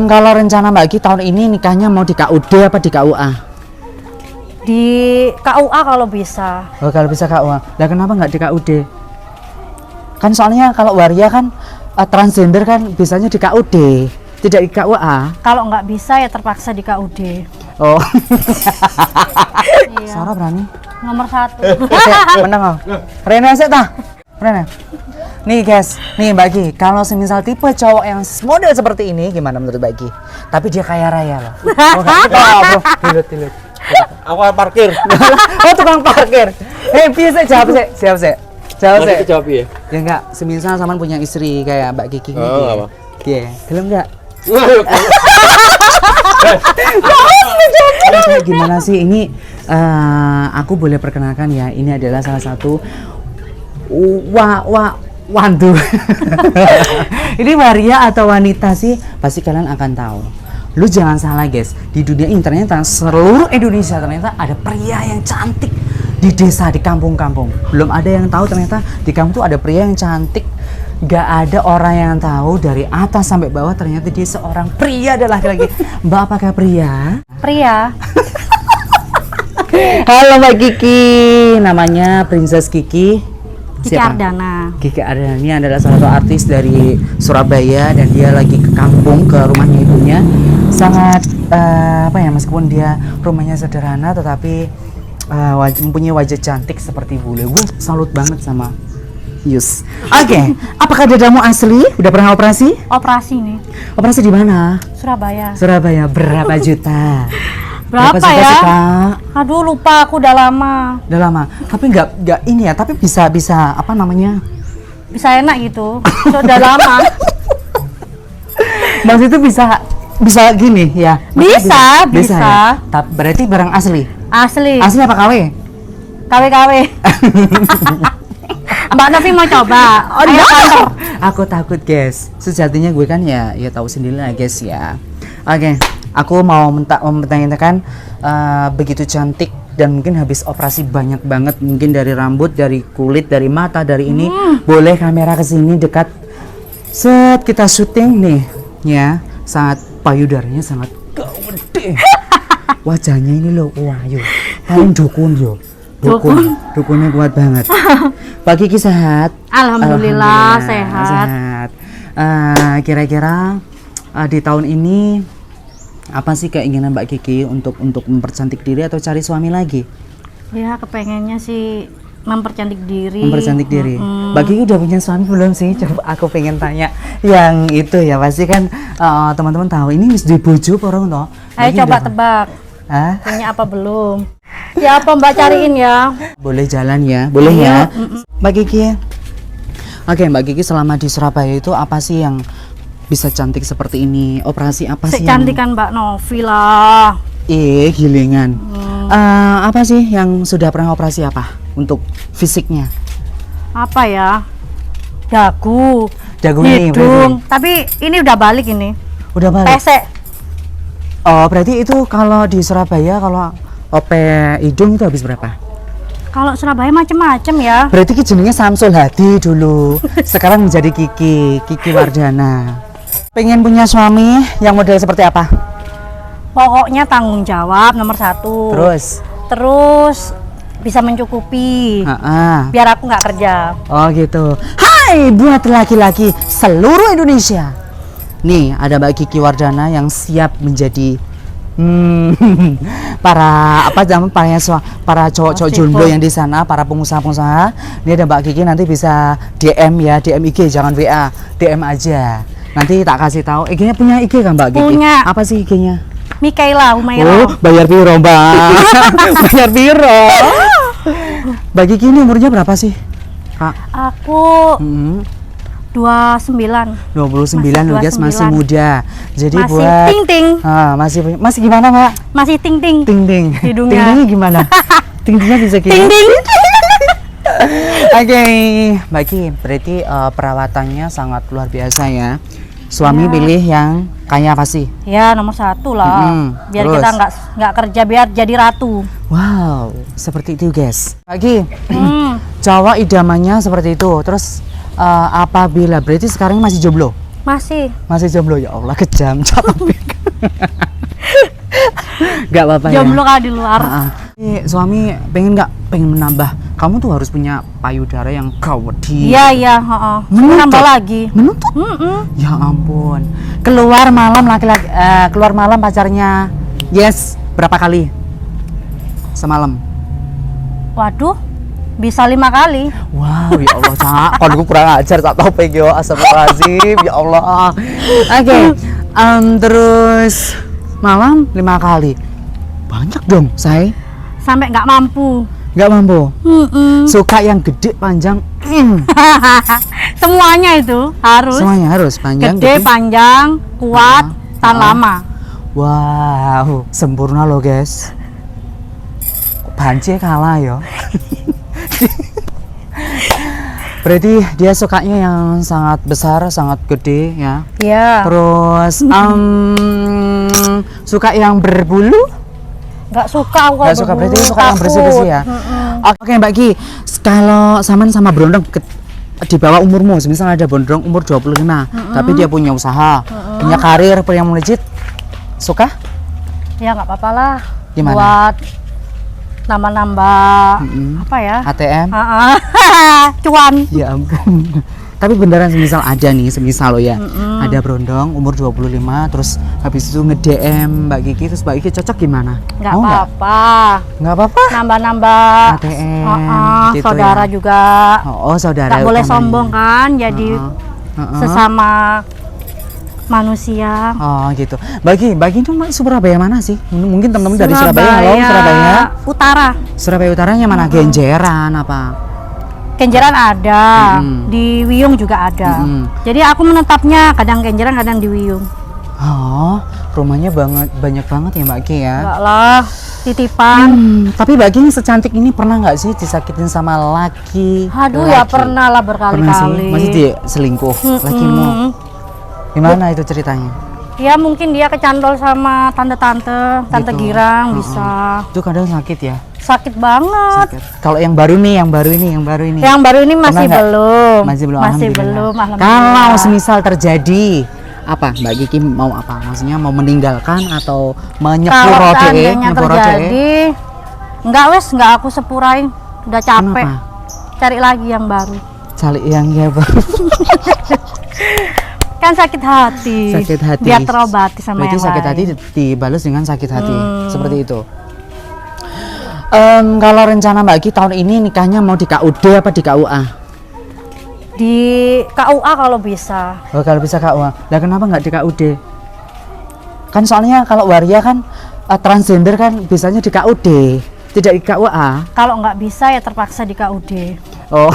Kalau rencana Mbak Ki tahun ini nikahnya mau di KUD apa di KUA? Di KUA kalau bisa. Oh, kalau bisa KUA. Lah kenapa nggak di KUD? Kan soalnya kalau waria kan transgender kan bisanya di KUD, tidak di KUA. Kalau nggak bisa ya terpaksa di KUD. Oh. Iya. Sarah berani? Nomor 1. Menang oh. Rena sih tah. Rena. Nih guys, nih Mbak Ki, kalau semisal tipe cowok yang model seperti ini gimana menurut Mbak Ki? Tapi dia kaya raya loh. Oh, bro. Tilut. Aku parkir. Oh, tukang parkir. Bisa jawab sih. Siap sih. Jawab sih. Jawab ya. Ya enggak, semisal sama punya istri kayak Mbak Kiki Oh, gitu. apa? Iya, belum enggak? Kayak gimana sih ini? Aku boleh perkenalkan ya, ini adalah salah satu wandu. Ini waria atau wanita sih? Pasti kalian akan tahu. Lu jangan salah guys, di dunia ini ternyata seluruh Indonesia ternyata ada pria yang cantik di desa, di kampung-kampung. Belum ada yang tahu ternyata di kampung tuh ada pria yang cantik. Gak ada orang yang tahu dari atas sampai bawah ternyata dia seorang pria dan laki-laki. Mbak apakah pria? Pria. Halo Mbak Kiki, namanya Princess Kiki. Kiki Ardana. Kiki Ardana ini adalah salah satu artis dari Surabaya dan dia lagi ke kampung ke rumahnya ibunya. Sangat meskipun dia rumahnya sederhana tetapi mempunyai wajah cantik seperti bule. Gue salut banget sama Yus. Oke, apakah dadamu asli? Udah pernah operasi? Operasi nih. Operasi di mana? Surabaya. Surabaya. Berapa juta? Berapa juta ya? sih, Kak? Aduh lupa, aku udah lama. Udah lama. Tapi nggak ini ya. Tapi bisa apa namanya? Bisa enak gitu. Sudah lama. Mas itu bisa gini ya? Maksudnya bisa. Ya? Berarti barang asli. Asli. Asli apa KW? KW. Mbak Novi mau coba. Oh, Ayo kantor. Aku takut guys. Sejatinya gue kan ya tahu sendiri lah guys ya. Oke, aku mau mempertanyakan begitu cantik dan mungkin habis operasi banyak banget, mungkin dari rambut, dari kulit, dari mata, dari ini. Boleh kamera ke sini dekat. Set kita syuting nih ya. Sangat payudaranya sangat gede. Wajahnya ini loh, wah yo. Paling dukun yo. Dukunnya kuat banget. Pak Kiki sehat? Alhamdulillah sehat. Kira-kira di tahun ini apa sih keinginan Mbak Kiki untuk mempercantik diri atau cari suami lagi? Ya kepengennya sih mempercantik diri. Mempercantik diri. Mbak Kiki udah punya suami belum sih? Coba aku pengen tanya yang itu ya, pasti kan teman-teman tahu ini wis di bojo orang toh. Ayo coba tebak. Hah? Punya apa belum? Ya apa Mbak cariin ya? Boleh jalan ya, boleh ya. Mbak Kiki. Oke, Mbak Kiki selama di Surabaya itu apa sih yang bisa cantik seperti ini? Operasi apa sih? Secantikan Mbak Novi lah. Gilingan. Apa sih yang sudah pernah operasi apa untuk fisiknya? Apa ya? Dagu, Dagunya hidung. Tapi ini udah balik ini. Udah balik. Pesek. Oh, berarti itu kalau di Surabaya kalau OP hidung itu habis berapa? Kalau Surabaya macem-macem ya. Berarti Ki jenenge Samsul Hadi dulu. Sekarang menjadi Kiki Wardana. Pengen punya suami yang model seperti apa? Pokoknya tanggung jawab nomor 1. Terus bisa mencukupi. Biar aku nggak kerja. Oh gitu. Hai buat laki-laki seluruh Indonesia. Nih ada Mbak Kiki Wardana yang siap menjadi para cowok-cowok jomblo yang di sana, para pengusaha-pengusaha. Ini ada Mbak Kiki, nanti bisa DM ya, DM IG, jangan WA, DM aja. Nanti tak kasih tahu. IG-nya punya IG kan Mbak Kiki? Punya. Apa sih IG-nya? Mikaela Oh, Humaira. bayar piro Mbak? Bayar piro? Mbak Kiki ini umurnya berapa sih, Kak? Aku 29 loh guys, masih muda. Jadi masih buat ting-ting. Masih gimana Mbak? Masih ting-ting. Ting-ting. Hidungnya. Ting-tingnya gimana? Ting-tingnya bisa gini. Ting-ting. Oke, Mbak Ki, berarti perawatannya sangat luar biasa ya. Suami Ya. pilih yang kaya pasti. Ya nomor 1 lah. Biar terus? kita nggak kerja, biar jadi ratu. Wow, seperti itu guys. Mbak Ki, Hmm. cowok idamannya seperti itu. Terus apabila berarti sekarang masih jomblo? Masih jomblo, ya Allah, kejam capek. Gak apa-apa ya. Jomblo kali di luar. Suami pengen menambah. Kamu tuh harus punya payudara yang gawedi. Iya, heeh. Menuntut. Nambah lagi. Menuntut? Ya ampun. Keluar malam laki-laki, keluar malam pacarnya. Yes, berapa kali? Semalam. Waduh, bisa 5 kali. Wow, ya Allah, Cak. Kalau gue kurang ajar, tak tahu pegyo, astagfirullahaladzim, ya Allah. Oke, terus malam 5 kali. Banyak dong, saya. Sampai nggak mampu. Nggak mampu. Mm-mm. Suka yang gede, panjang. Semuanya itu harus. Semuanya harus panjang, Gede, panjang, kuat, tahan lama. Wow, sempurna loh, guys. Banci kalah ya. Berarti dia sukanya yang sangat besar, sangat gede ya. Iya. Terus suka yang berbulu? Nggak suka aku. Nggak suka, berarti suka yang bersih-bersih ya. Oke, Mbak Ki, kalau Saman sama Brondong di bawah umurmu, misalnya ada Brondong umur 25, tapi dia punya usaha, punya karir, punya melejit, suka? Ya nggak apa-apa lah. Gimana? Buat nambah-nambah apa ya? ATM? Cuan. Ya ampun. Tapi beneran semisal ada nih, semisal lo ya, ada Brondong umur 25, terus habis itu nge-DM Mbak Kiki, terus Mbak Kiki cocok gimana? Nggak Mau apa-apa. Nggak apa-apa? Nambah-nambah ATM, gitu saudara ya. juga. Oh, saudara. Nggak boleh utamanya. sombong kan, jadi sesama manusia. Oh gitu. Mbak Kiki itu Surabaya mana sih? Mungkin teman-teman dari Surabaya. Halo, Surabaya. Utara. Surabaya Utaranya mana? Genjeran apa? Kenjeran ada, di Wiyung juga ada. Jadi aku menetapnya kadang Kenjeran, kadang di Wiyung. Oh, rumahnya banyak banget ya Mbak Ki ya? Enggak lah, titipan. Tapi Mbak Ki secantik ini pernah nggak sih disakitin sama laki? Aduh ya pernah lah Pernah sih? berkali-kali. Masih dia selingkuh lakimu? Gimana itu ceritanya? Ya mungkin dia kecantol sama tante-tante, tante Gitu. Girang bisa. Itu kadang sakit ya? Sakit banget. Kalau yang baru ini. Yang baru ini masih Pernah nggak? belum. Masih belum. Masih Alhamdulillah. belum. Alhamdulillah. Kalau semisal terjadi apa Mbak Kiki mau apa? Maksudnya mau meninggalkan atau Kalau menyepuro seandainya terjadi, enggak aku sepurain. Udah capek. Kenapa? Cari lagi yang baru. Cari yang ya baru. Kan sakit hati. Sakit hati. Biar terobati sama Berarti yang sakit lain. hati dibalas dengan sakit hati. Seperti itu. Kalau rencana Mbak Ki tahun ini nikahnya mau di KUD apa di KUA? Di KUA kalau bisa. Oh, kalau bisa KUA. Lah kenapa nggak di KUD? Kan soalnya kalau waria kan transgender kan bisanya di KUD, tidak di KUA. Kalau nggak bisa ya terpaksa di KUD. Oh.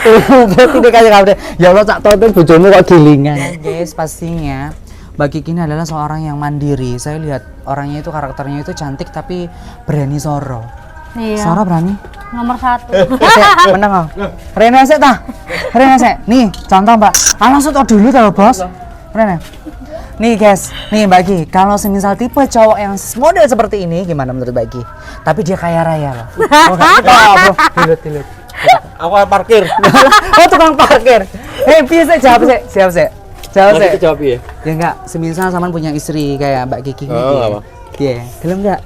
Tidak kayak KUD. Ya Allah, tak tahu tuh bojomu kok gilingan. Guys, pastinya Mbak Kiki ini adalah seorang yang mandiri. Saya lihat orangnya itu, karakternya itu cantik tapi berani soro. Iya. Soro berani? Nomor 1. Menang kok. Rene sik ta? Rene sik. Nih, contoh Mbak. Langsung tau dulu tau bos. Rene. Nih guys, nih Mbak Ki, kalau semisal tipe cowok yang model seperti ini gimana menurut Mbak Ki? Tapi dia kaya raya loh. Oh, enggak, tilut. Aku parkir. Oh, tukang parkir. Piye sih jawab sih? Siap sih. Jawab sih. Jawab ya. Ya enggak, semisal Saman punya istri kayak Mbak Kiki Oh, gitu. apa? Iya, gelem enggak?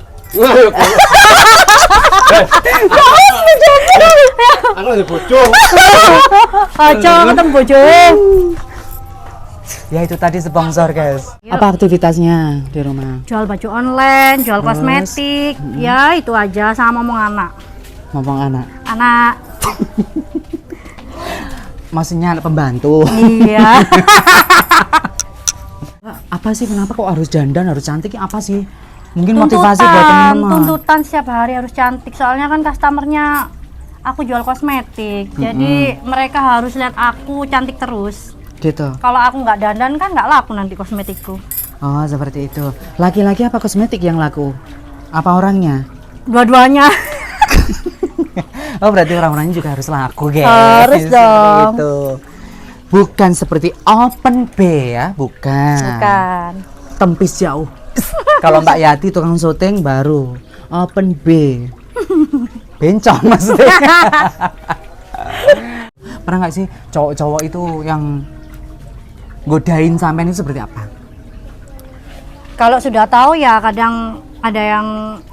Aku ada bojo. Aja ketemu bojoe. Ya itu tadi sponsor guys. Apa aktivitasnya di rumah? Jual baju online, jual kosmetik. Ya itu aja sama ngomong anak. Ngomong anak. Anak. Maksudnya anak pembantu. Iya. Apa sih kenapa kok harus dandan, harus cantik? Apa sih? Mungkin motivasi buat teman-teman. Tuntutan setiap hari harus cantik. Soalnya kan customernya aku jual kosmetik. Jadi mereka harus lihat aku cantik terus. Gitu. Kalau aku nggak dandan kan nggak laku nanti kosmetikku. Oh, seperti itu. Laki-laki apa kosmetik yang laku? Apa orangnya? Dua-duanya. Oh, berarti orang-orangnya juga harus laku, guys. Harus Seperti dong. itu. Bukan seperti open B ya, bukan. Bukan. Tempis jauh. Kalau Mbak Yati tukang syuting baru open B. Bencong maksudnya. Pernah nggak sih cowok-cowok itu yang godain sampean itu seperti apa? Kalau sudah tahu ya kadang ada yang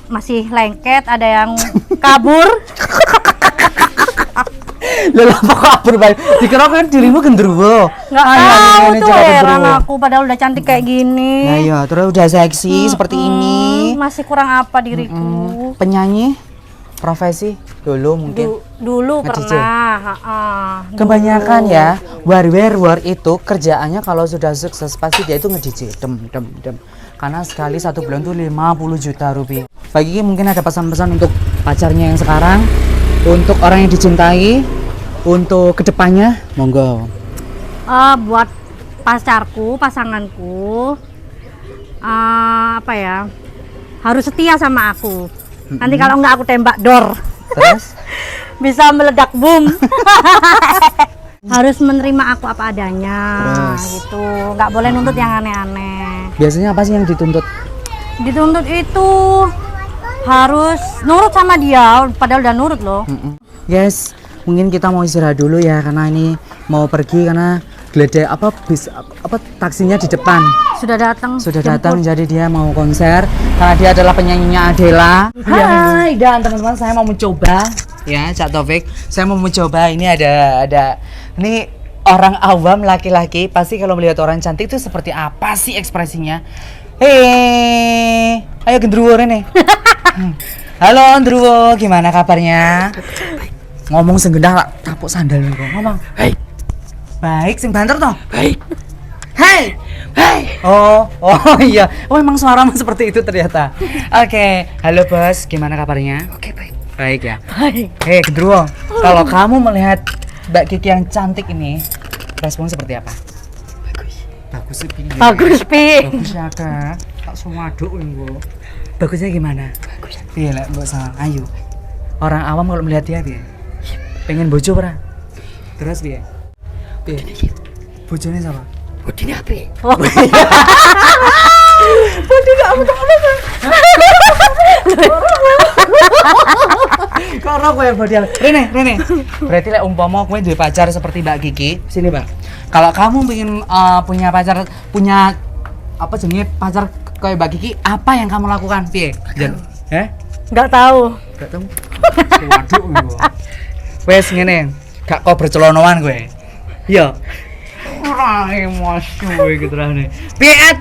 masih lengket, ada yang kabur. Lah apa kabur bae? Dikira kan dirimu gendruwo. Nggak tahu tuh heran aku padahal udah cantik kayak gini. Nah iya, terus udah seksi seperti ini. Masih kurang apa diriku? Penyanyi profesi dulu mungkin. Dulu Nge-DJ. pernah, Kebanyakan ya war itu kerjaannya kalau sudah sukses pasti dia itu nge-DJ dem. Karena sekali 1 bulan tuh 50 juta rupiah. Bagi mungkin ada pesan-pesan untuk pacarnya yang sekarang, untuk orang yang dicintai, untuk kedepannya, monggo. Buat pacarku, pasanganku, apa ya? Harus setia sama aku. Nanti kalau nggak aku tembak dor. Terus Bisa meledak boom. Harus menerima aku apa adanya. Terus? Gitu. Nggak boleh nuntut yang aneh-aneh. biasanya apa sih yang dituntut? Dituntut itu harus nurut sama dia, padahal udah nurut loh. Guys, mungkin kita mau istirahat dulu ya karena ini mau pergi karena geledek taksinya di depan Sudah datang. sudah jemput. datang, jadi dia mau konser karena dia adalah penyanyinya Adela. Hai, dan teman-teman saya mau mencoba ya, Cak Taufik. Saya mau mencoba ini ada ini orang awam laki-laki pasti kalau melihat orang cantik itu seperti apa sih ekspresinya? Hei, ayo gendruwo Rene. Halo Ndruwo, gimana kabarnya? Ngomong senggendah lah, tapuk sandal nih ngomong. Hei. Baik, sing banter toh? Baik. Hei. Hei. Oh iya. Oh emang suaramu seperti itu ternyata. Oke, halo bos, gimana kabarnya? Oke, baik. Baik ya. Baik. Hei, Gendruwo, kalau kamu melihat Mbak Kiki yang cantik ini, respon seperti apa? Bagus sih. Bagus, Pi. Bagus ya, Kak. Tak semua aduk ini, bagusnya gimana? Bagus. Iya lah, Mbak Sang. Ayo. Orang awam kalau melihat dia piye? Pengen bojo ora? Terus piye? Piye? Bojone siapa? Bodine apik. Bodine apa? Kok kowe bodil. Rene. Berarti lek umpama kowe duwe pacar seperti Mbak Kiki, sini, Mbak. Kalau kamu pengen punya apa jenenge pacar kayak Mbak Kiki, apa yang kamu lakukan? Piye? Nggak tahu. Gak tahu. Waduh. Wes ngene, gak kok bercelonoan kowe. Iya. Ora emosi kowe gitu rane. Piye?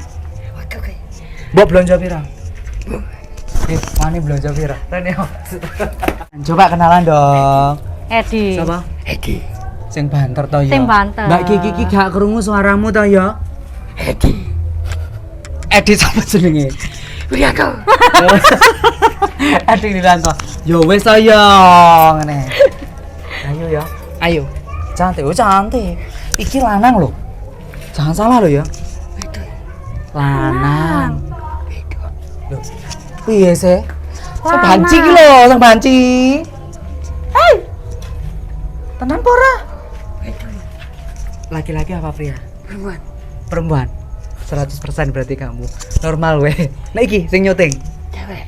Mbok belanja pira? Wani belanja pira? Rene. Coba kenalan dong. Edi. Siapa? Edi. Sing banter to ya. Sing banter. Mbak Kiki ki gak krungu suaramu to ya? Edi. Edi sapa jenenge? Wiyanto. Edi Wiyanto. Yo wis to ya ngene. Ayo ya. Ayo. Cantik, cantik. Iki lanang loh. Jangan salah loh ya. Lanang. Loh. Piye sih? Sang banci ki lho, sang banci. Hei. Tenan apa ora? Laki-laki apa pria? Perempuan. 100% berarti kamu. Normal weh. Nah iki sing nyuting. Cewek.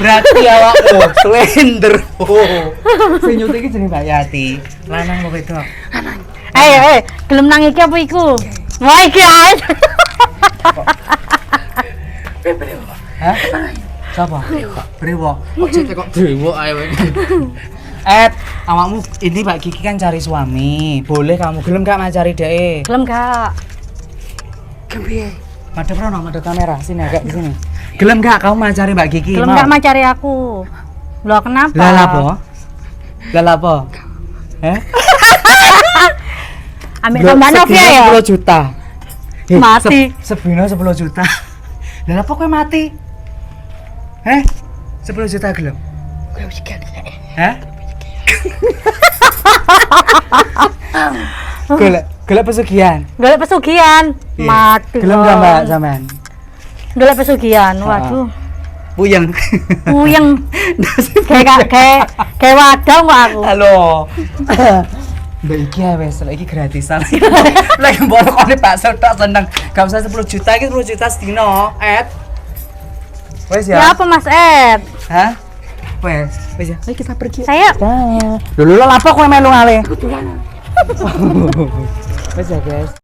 Berarti awakmu slender. Sing nyuting iki jenenge Mbak Yati. Lanang apa wedok? Lanang. Gelem nang iki apa iku? Wah iki ae. Hah? Siapa? Brewo. Kok cetek kok brewo ae wae. Awakmu ini Mbak Kiki kan cari suami. Boleh kamu gelem gak macari dhek? Gelem gak? Piye? Madhep rono, madhep kamera. Sini agak di sini. Gelem gak kamu macari Mbak Kiki? Gelem gak macari aku? Loh kenapa? Lah apa? Ambil tambah Novia ya? 10 juta. Mati. Sebino 10 juta. Lah apa kowe mati? 10 juta gelem? Kowe wis gak. Golek pesugihan. Golek pesugihan. Iya. Mati. Gelem gak Mbak sampean? Golek pesugihan. Waduh. Puyeng. Puyeng. Kayak wadal kok aku. Halo. Mbak iki ya wes, lagi gratisan. Lagi mbok kok bakso tak seneng. Gak usah 10 juta iki 10 juta sedino, Wes Ya apa Mas Ed? Hah? Wes ya. Ayo kita pergi. Saya Dulu lo lapo kowe melu ngale. Wes ya, guys.